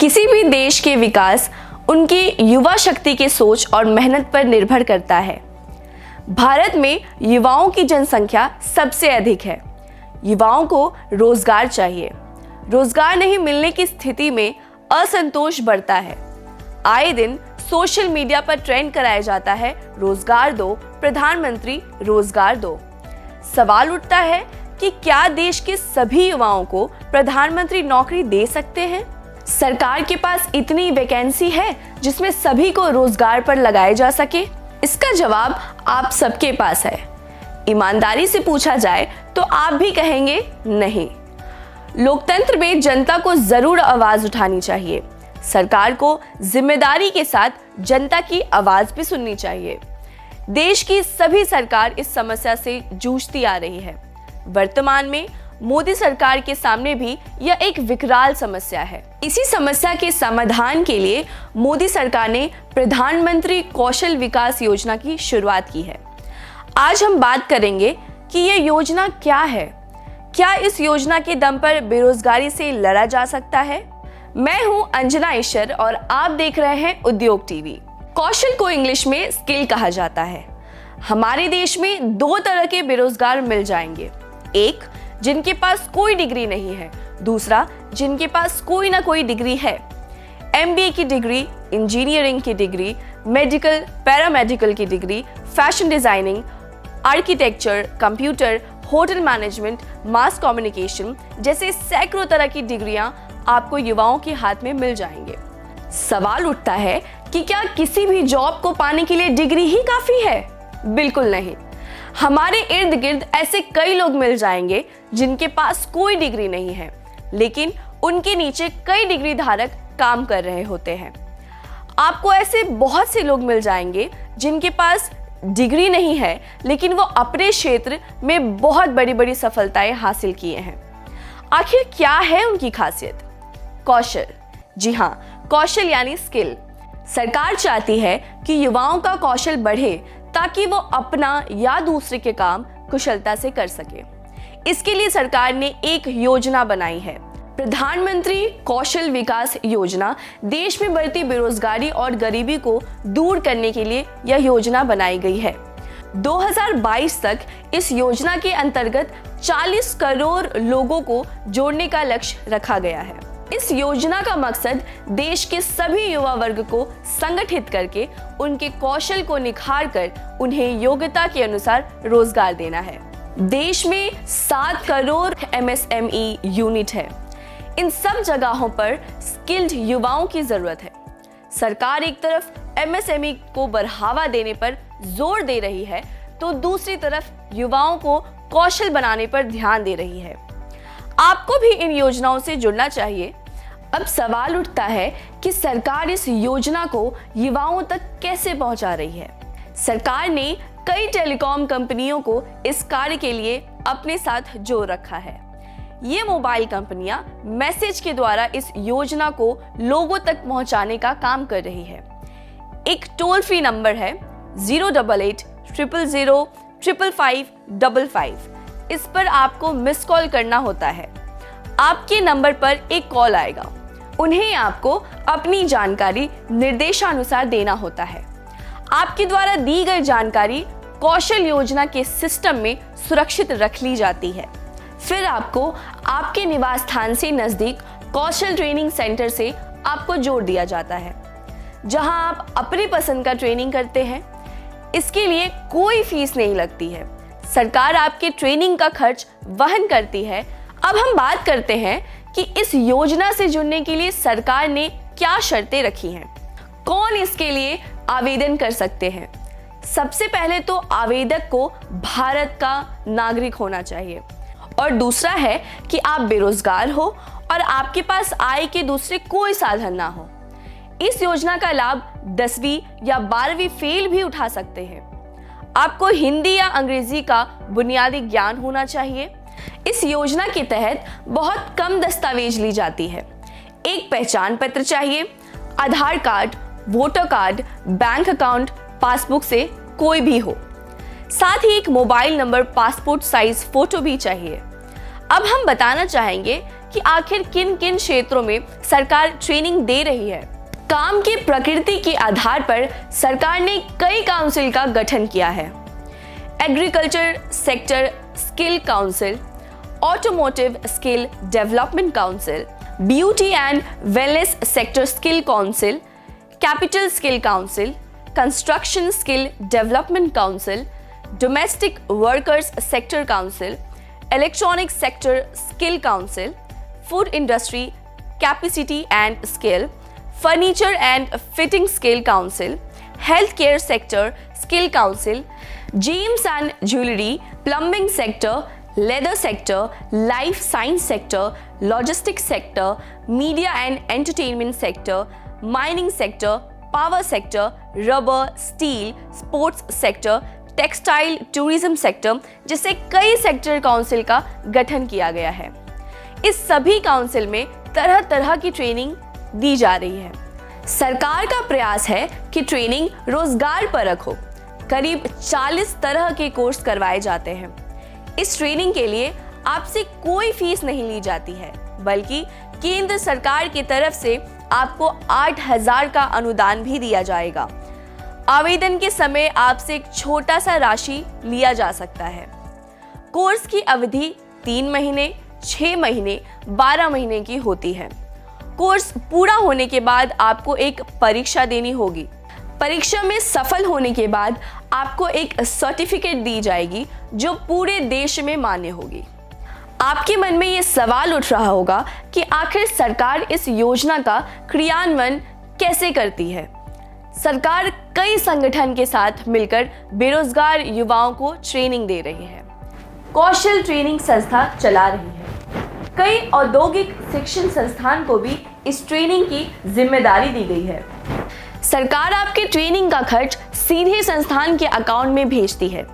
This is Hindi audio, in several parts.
किसी भी देश के विकास उनकी युवा शक्ति के सोच और मेहनत पर निर्भर करता है। भारत में युवाओं की जनसंख्या सबसे अधिक है। युवाओं को रोजगार चाहिए। रोजगार नहीं मिलने की स्थिति में असंतोष बढ़ता है। आए दिन सोशल मीडिया पर ट्रेंड कराया जाता है, रोजगार दो, प्रधानमंत्री रोजगार दो। सवाल उठता है कि क्या देश के सभी युवाओं को प्रधानमंत्री नौकरी दे सकते हैं? सरकार के पास इतनी वैकेंसी है जिसमें सभी को रोजगार पर लगाया जा सके? इसका जवाब आप सबके पास है। ईमानदारी से पूछा जाए तो आप भी कहेंगे नहीं। लोकतंत्र में जनता को जरूर आवाज उठानी चाहिए। सरकार को जिम्मेदारी के साथ जनता की आवाज भी सुननी चाहिए। देश की सभी सरकार इस समस्या से जूझती आ रही है। वर्तमान में मोदी सरकार के सामने भी यह एक विकराल समस्या है। इसी समस्या के समाधान के लिए मोदी सरकार ने प्रधानमंत्री कौशल विकास योजना की शुरुआत की है। आज हम बात करेंगे कि यह योजना क्या है। क्या इस योजना के दम पर बेरोजगारी से लड़ा जा सकता है? मैं हूं अंजना ईश्वर और आप देख रहे हैं उद्योग टीवी। कौशल को इंग्लिश में स्किल कहा जाता है। हमारे देश में दो तरह के बेरोजगार मिल जाएंगे। एक, जिनके पास कोई डिग्री नहीं है। दूसरा, जिनके पास कोई ना कोई डिग्री है। MBA की डिग्री, इंजीनियरिंग की डिग्री, मेडिकल, पैरामेडिकल की degree, fashion designing, architecture, computer, hotel management, mass communication जैसे सैकड़ों तरह की डिग्रियां आपको युवाओं के हाथ में मिल जाएंगे। सवाल उठता है कि क्या किसी भी जॉब को पाने के लिए डिग्री ही काफी है? बिल्कुल नहीं। हमारे इर्द गिर्द ऐसे कई लोग मिल जाएंगे जिनके पास कोई डिग्री नहीं है, लेकिन उनके नीचे कई डिग्री धारक काम कर रहे होते हैं। आपको ऐसे बहुत से लोग मिल जाएंगे जिनके पास डिग्री नहीं है, लेकिन वो अपने क्षेत्र में बहुत बड़ी बड़ी सफलताएं हासिल किए हैं। आखिर क्या है उनकी खासियत? कौशल। जी हाँ, कौशल यानी स्किल। सरकार चाहती है कि युवाओं का कौशल बढ़े ताकि वो अपना या दूसरे के काम कुशलता से कर सके। इसके लिए सरकार ने एक योजना बनाई है, प्रधानमंत्री कौशल विकास योजना। देश में बढ़ती बेरोजगारी और गरीबी को दूर करने के लिए यह योजना बनाई गई है। 2022 तक इस योजना के अंतर्गत 40 करोड़ लोगों को जोड़ने का लक्ष्य रखा गया है। इस योजना का मकसद देश के सभी युवा वर्ग को संगठित करके उनके कौशल को निखार कर उन्हें योग्यता के अनुसार रोजगार देना है। देश में 7 करोड़ MSME यूनिट है। इन सब जगहों पर स्किल्ड युवाओं की जरूरत है। सरकार एक तरफ MSME को बढ़ावा देने पर जोर दे रही है, तो दूसरी तरफ युवाओं को कौशल बनाने पर ध्यान दे रही है। आपको भी इन योजनाओं से जुड़ना चाहिए। अब सवाल उठता है कि सरकार इस योजना को युवाओं तक कैसे पहुंचा रही है। सरकार ने कई टेलीकॉम कंपनियों को इस कार्य के लिए अपने साथ जोड़ रखा है। ये मोबाइल कंपनियां मैसेज के द्वारा इस योजना को लोगों तक पहुंचाने का काम कर रही है। एक टोल फ्री नंबर है 088 000 55555। इस पर आपको मिस कॉल करना होता है। आपके नंबर पर एक कॉल आएगा। उन्हें आपको अपनी जानकारी निर्देशानुसार देना होता है। आपके द्वारा दी गई जानकारी कौशल योजना के सिस्टम में सुरक्षित रख ली जाती है। फिर आपको आपके निवास स्थान से नजदीक कौशल ट्रेनिंग सेंटर से आपको जोड़ दिया जाता है, जहां आप अपनी पसंद का ट्रेनिंग करते हैं। इसके लिए कोई फीस नहीं लगती है। सरकार आपके ट्रेनिंग का खर्च वहन करती है। अब हम बात करते हैं कि इस योजना से जुड़ने के लिए सरकार ने क्या शर्तें रखी हैं। कौन इसके लिए आवेदन कर सकते हैं? सबसे पहले तो आवेदक को भारत का नागरिक होना चाहिए, और दूसरा है कि आप बेरोजगार हो और आपके पास आय के दूसरे कोई साधन ना हो। इस योजना का लाभ 10वीं या 12वीं फेल भी उठा सकते हैं। आपको हिंदी या अंग्रेजी का बुनियादी ज्ञान होना चाहिए। इस योजना के तहत बहुत कम दस्तावेज ली जाती है। एक पहचान पत्र चाहिए, Aadhaar card, voter card, bank account, passbook से कोई भी हो। साथ ही एक mobile number, passport size photo भी चाहिए। अब हम बताना चाहेंगे कि आखिर किन किन क्षेत्रों में सरकार ट्रेनिंग दे रही है। काम की प्रकृति के आधार पर सरकार ने कई काउंसिल का गठन किया है। Agriculture sector skill council, automotive skill development council, beauty and wellness sector skill council, capital skill council, construction skill development council, domestic workers sector council, electronic sector skill council, food industry capacity and skill, furniture and fitting skill council, health care sector skill council, James and jewellery, plumbing sector, leather sector, life science sector, logistics sector, media and entertainment sector, mining sector, power sector, rubber, steel, sports sector, textile, tourism sector जैसे कई सेक्टर काउंसिल का गठन किया गया है। इस सभी काउंसिल में तरह तरह की ट्रेनिंग दी जा रही है। सरकार का प्रयास है कि ट्रेनिंग रोजगार परक हो। करीब 40 तरह के कोर्स करवाए जाते हैं। इस ट्रेनिंग के लिए आपसे कोई फीस नहीं ली जाती है, बल्कि केंद्र सरकार की तरफ से आपको 8,000 का अनुदान भी दिया जाएगा। आवेदन के समय आपसे एक छोटा सा राशि लिया जा सकता है। कोर्स की अवधि 3 महीने, 6 महीने, 12 महीने की होती है। कोर्स पूरा होने के बाद आपको एक परीक्षा देनी होगी। परीक्षा में सफल होने के बाद आपको एक सर्टिफिकेट दी जाएगी जो पूरे देश में मान्य होगी। आपके मन में ये सवाल उठ रहा होगा कि आखिर सरकार इस योजना का क्रियान्वयन कैसे करती है। सरकार कई संगठन के साथ मिलकर बेरोजगार युवाओं को ट्रेनिंग दे रही है, कौशल ट्रेनिंग संस्था चला रही है। कई औद्योगिक शिक्षण संस्थान को भी इस ट्रेनिंग की जिम्मेदारी दी गई है। सरकार आपके ट्रेनिंग का खर्च सीधे संस्थान के अकाउंट में भेजती है।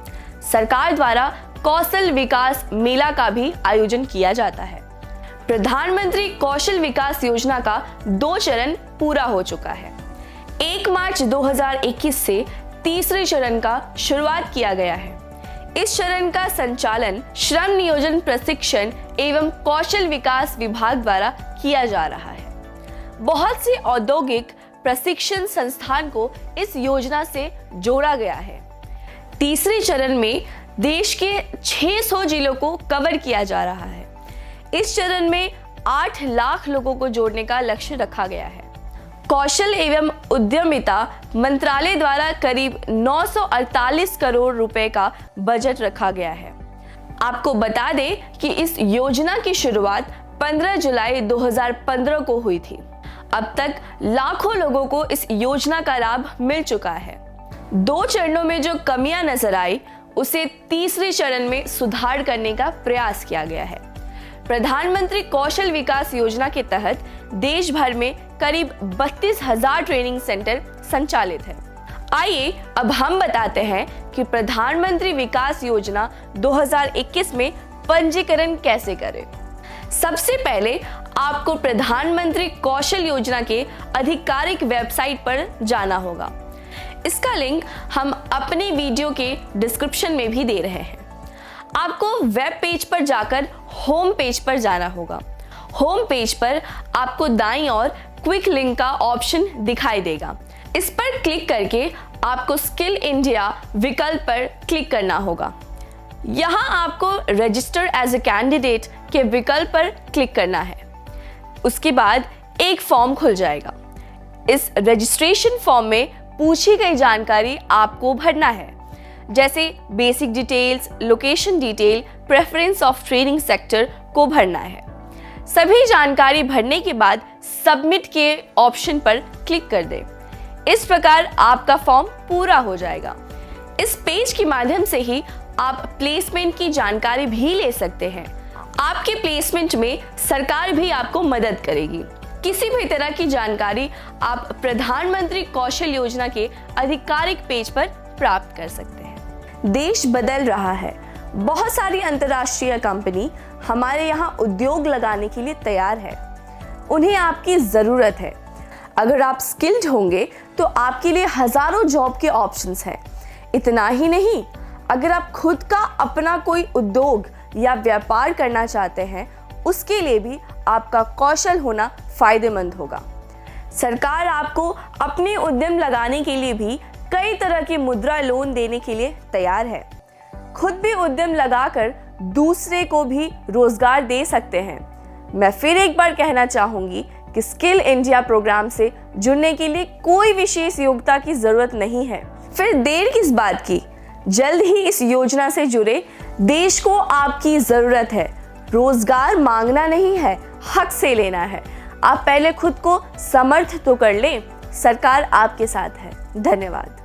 सरकार द्वारा कौशल विकास मेला का भी आयोजन किया जाता है। प्रधानमंत्री कौशल विकास योजना का 2 चरण पूरा हो चुका है। 1 मार्च 2021 से तीसरे चरण का शुरुआत किया गया है। इस चरण का संचालन श्रम नियोजन प्रशिक्षण एवं कौशल विकास विभाग द्वारा किया जा रहा है। बहुत से औद्योगिक प्रशिक्षण संस्थान को इस योजना से जोड़ा गया है। तीसरे चरण में देश के 600 जिलों को कवर किया जा रहा है। इस चरण में 8 लाख लोगों को जोड़ने का लक्ष्य रखा गया है। कौशल एवं उद्यमिता मंत्रालय द्वारा करीब 948 करोड़ रुपए का बजट रखा गया है। आपको बता दें कि इस योजना की शुरुआत 15 जुलाई 2015 को हुई थी। अब तक लाखों लोगों को इस योजना का लाभ मिल चुका है। 2 चरणों में जो कमियां नजर आई उसे तीसरे चरण में सुधार करने का प्रयास किया गया है। प्रधानमंत्री कौशल विकास योजना के तहत देश भर में करीब 32,000 ट्रेनिंग सेंटर संचालित है। आइए अब हम बताते हैं कि प्रधानमंत्री विकास योजना 2021 में पंजीकरण कैसे करें। सबसे पहले आपको प्रधानमंत्री कौशल योजना के आधिकारिक वेबसाइट पर जाना होगा। इसका लिंक हम अपने वीडियो के डिस्क्रिप्शन में भी दे रहे हैं। आपको वेब पेज पर जाकर होम पेज पर जाना होगा। होम पेज पर आपको दाईं ओर क्विक लिंक का ऑप्शन दिखाई देगा। इस पर क्लिक करके आपको स्किल इंडिया विकल्प पर क्लिक करना होगा। यहाँ आपको रजिस्टर एज ए कैंडिडेट के विकल्प पर क्लिक करना है। उसके बाद एक फॉर्म खुल जाएगा। इस रजिस्ट्रेशन फॉर्म में पूछी गई जानकारी आपको भरना है, जैसे basic details, location detail, preference of training sector को भरना है। सभी जानकारी भरने के बाद सबमिट के ऑप्शन पर क्लिक कर दें। इस प्रकार आपका फॉर्म पूरा हो जाएगा। इस पेज के माध्यम से ही आप प्लेसमेंट की जानकारी भी ले सकते हैं। आपके प्लेसमेंट में सरकार भी आपको मदद करेगी। किसी भी तरह की जानकारी आप प्रधानमंत्री कौशल योजना के आधिकारिक पेज पर प्राप्त कर सकते हैं। देश बदल रहा है। बहुत सारी अंतर्राष्ट्रीय कंपनी हमारे यहाँ उद्योग लगाने के लिए तैयार है। उन्हें आपकी ज़रूरत है। अगर आप स्किल्ड होंगे तो आपके लिए हजारों जॉब के ऑप्शंस हैं। इतना ही नहीं, अगर आप खुद का अपना कोई उद्योग या व्यापार करना चाहते हैं, उसके लिए भी आपका कौशल होना फायदेमंद होगा। सरकार आपको अपने उद्यम लगाने के लिए भी कई तरह के मुद्रा लोन देने के लिए तैयार है। खुद भी उद्यम लगाकर दूसरे को भी रोजगार दे सकते हैं। मैं फिर एक बार कहना चाहूंगी कि स्किल इंडिया प्रोग्राम से जुड़ने के लिए कोई विशेष योग्यता की जरूरत नहीं है। फिर देर किस बात की, जल्द ही इस योजना से जुड़े। देश को आपकी जरूरत है। रोजगार मांगना नहीं है, हक से लेना है। आप पहले खुद को समर्थ तो कर लें। सरकार आपके साथ है। धन्यवाद।